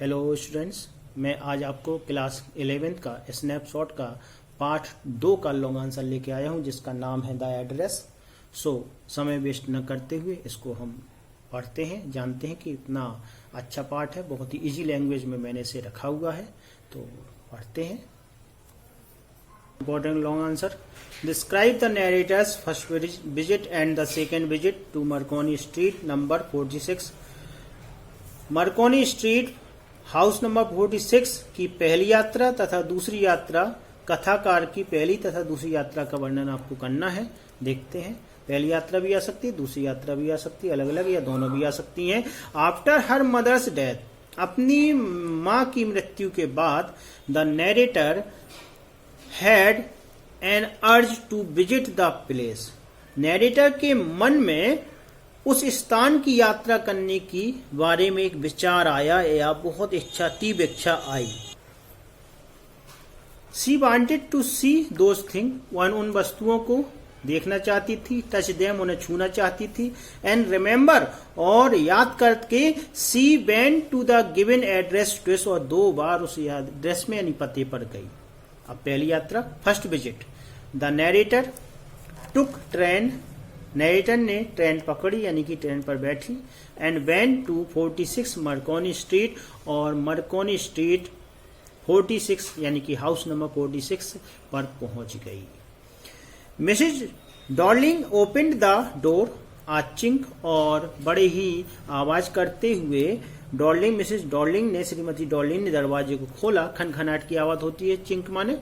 Hello students, मैं आज आपको क्लास 11th का स्नैपशॉट का पार्ट 2 का लॉन्ग आंसर लेके आया हूं, जिसका नाम है द एड्रेस। समय वेस्ट न करते हुए इसको हम पढ़ते हैं, जानते हैं कि इतना अच्छा पार्ट है, बहुत ही इजी लैंग्वेज में मैंने इसे रखा हुआ है, तो पढ़ते हैं। Important long answer. Describe the narrator's first visit and the second visit to Marconi Street, number 46. Marconi Street, house number 46 की पहली यात्रा तथा दूसरी यात्रा, कथाकार की पहली तथा दूसरी यात्रा का वर्णन आपको करना है। देखते हैं, पहली यात्रा भी आ सकती है, दूसरी यात्रा भी आ सकती है, अलग अलग या दोनों भी आ सकती हैं। आफ्टर हर मदर्स डेथ, अपनी माँ की मृत्यु के बाद, the narrator had an urge to visit the place, narrator के मन में उस स्थान की यात्रा करने की बारे में एक विचार आया या बहुत इच्छा, तीव्र इच्छा आई। She wanted to see those thing, वह उन वस्तुओं को देखना चाहती थी, टच देम, उन्हें छूना चाहती थी, एंड रिमेम्बर, और याद करके, she went to the given address twice, और 2 बार उस एड्रेस में यानी पते पर गई। अब पहली यात्रा, first visit, the narrator took train, narrator ने ट्रेन पकड़ी यानी कि ट्रेन पर बैठी, एंड वेंट टू 46 मरकोनी स्ट्रीट, और मरकोनी स्ट्रीट 46 यानी कि हाउस नंबर 46 पर पहुंच गई। Mrs Darling opened the door, chink, और बड़े ही आवाज करते हुए डॉर्लिंग, मिसेज डॉर्लिंग ने, श्रीमती डॉर्लिंग ने दरवाजे को खोला। खनखनाट की आवाज होती है, चिंक माने।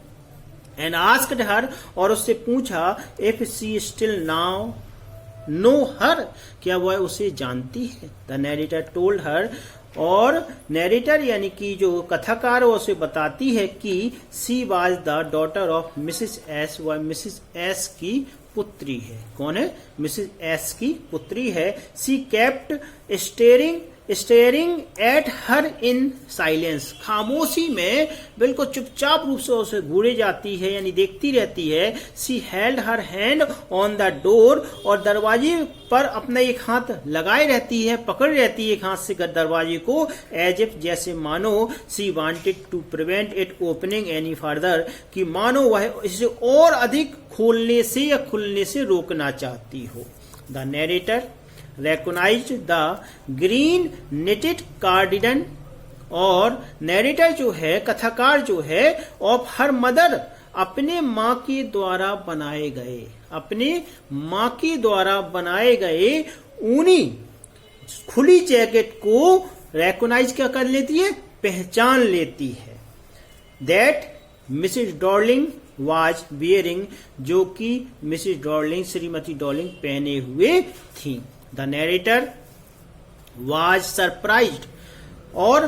एंड आस्क्ड हर, और उससे पूछा, if she still now know her, क्या वह उसे जानती है। द नैरेटर टोल्ड हर, और नैरेटर यानी कि जो कथाकार है उसे बताती है कि she was the daughter of Mrs S, वह मिसेस एस की पुत्री है। कौन है? मिसेस एस की पुत्री है। She kept staring at her in silence, खामोशी में बिल्कुल चुपचाप रूप से उसे घूरे जाती है यानी देखती रहती है। She held her hand on the door, और दरवाजे पर अपना एक हाथ लगाए रहती है, पकड़ रहती है एक हाथ से दरवाजे को, एज इफ, जैसे मानो, she wanted to prevent it opening any further, कि मानो वह इसे और अधिक खोलने से या खुलने से रोकना चाहती हो। The narrator recognized the green knitted cardigan, और नैरेटर जो है, कथाकार जो है, ऑफ हर मदर, अपने माँ के द्वारा बनाए गए, अपने माँ के द्वारा बनाए गए ऊनी खुली जैकेट को रेकोनाइज क्या कर लेती है? पहचान लेती है। That Mrs Darling was bearing, जो कि मिसेज डॉर्लिंग, श्रीमती डॉर्लिंग पहने हुए थी। द नैरेटर वाज सरप्राइज्ड, और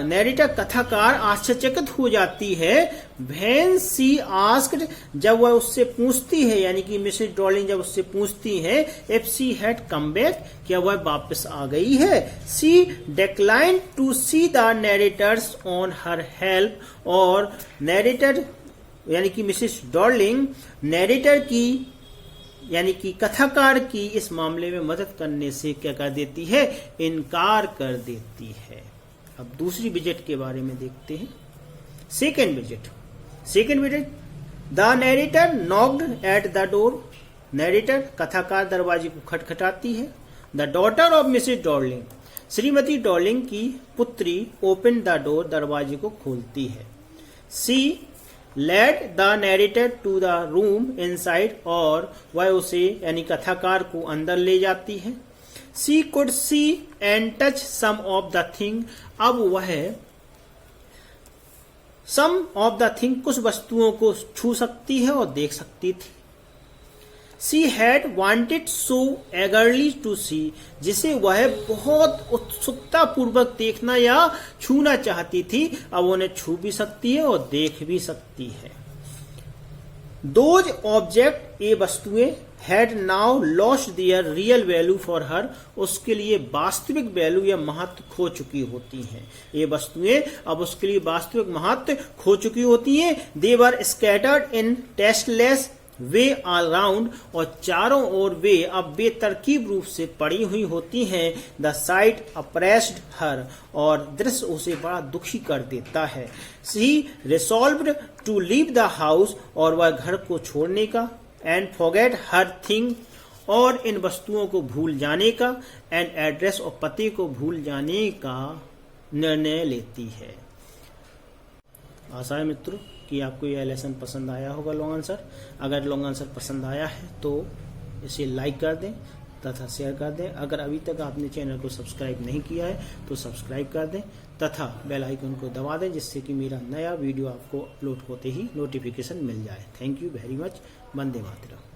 नैरेटर कथाकार आश्चर्यचकित हो जाती है। व्हेन सी आस्क्ड, जब वह उससे पूछती है, यानी कि मिसेज डॉर्लिंग जब उससे पूछती है, if she had come back, क्या वह वापस आ गई है। She declined to see the narrator's on her help, और नैरेटर यानी कि मिसेज डॉर्लिंग नैरेटर की यानी कि कथाकार की इस मामले में मदद करने से क्या कर देती है? इनकार कर देती है। अब दूसरी विजिट के बारे में देखते हैं। Second visit, the narrator knocked at the door, narrator कथाकार दरवाजे को खटखटाती है। The daughter of Mrs Darling, श्रीमती डॉर्लिंग की पुत्री, ओपन द डोर, दरवाजे को खोलती है। She led the narrator to the room inside, और वह उसे यानी कथाकार को अंदर ले जाती है। She could see and touch some of the thing, अब वह सम ऑफ द थिंग, कुछ वस्तुओं को छू सकती है और देख सकती थी। She had wanted so eagerly to see, जिसे वह बहुत उत्सुकता पूर्वक देखना या छूना चाहती थी, अब उन्हें छू भी सकती है और देख भी सकती है। दोज ऑब्जेक्ट, ये वस्तुएं, had now lost their real value for her, उसके लिए वास्तविक वैल्यू या महत्व खो चुकी होती हैं। ये वस्तुएं अब उसके लिए वास्तविक महत्व खो चुकी होती हैं। They were scattered in tasteless way all round और चारों ओर वे अब बेतरकीब रूप से पड़ी हुई होती हैं। द साइट अप्रेस्ड हर और दृश्य उसे बड़ा दुखी कर देता है। She resolved to leave the house और वह घर को छोड़ने का, एंड फॉरगेट हर थिंग और इन वस्तुओं को भूल जाने का, एंड एड्रेस और पते को भूल जाने का निर्णय लेती है। आशा है मित्रों कि आपको यह लेसन पसंद आया होगा लॉन्ग आंसर। अगर लॉन्ग आंसर पसंद आया है तो इसे लाइक कर दें तथा शेयर कर दें। अगर अभी तक आपने चैनल को सब्सक्राइब नहीं किया है तो सब्सक्राइब कर दें तथा बेल आइकन को दबा दें, जिससे कि मेरा नया वीडियो आपको अपलोड होते ही नोटिफिकेशन मिल जाए। Thank you very much. Vande Mataram.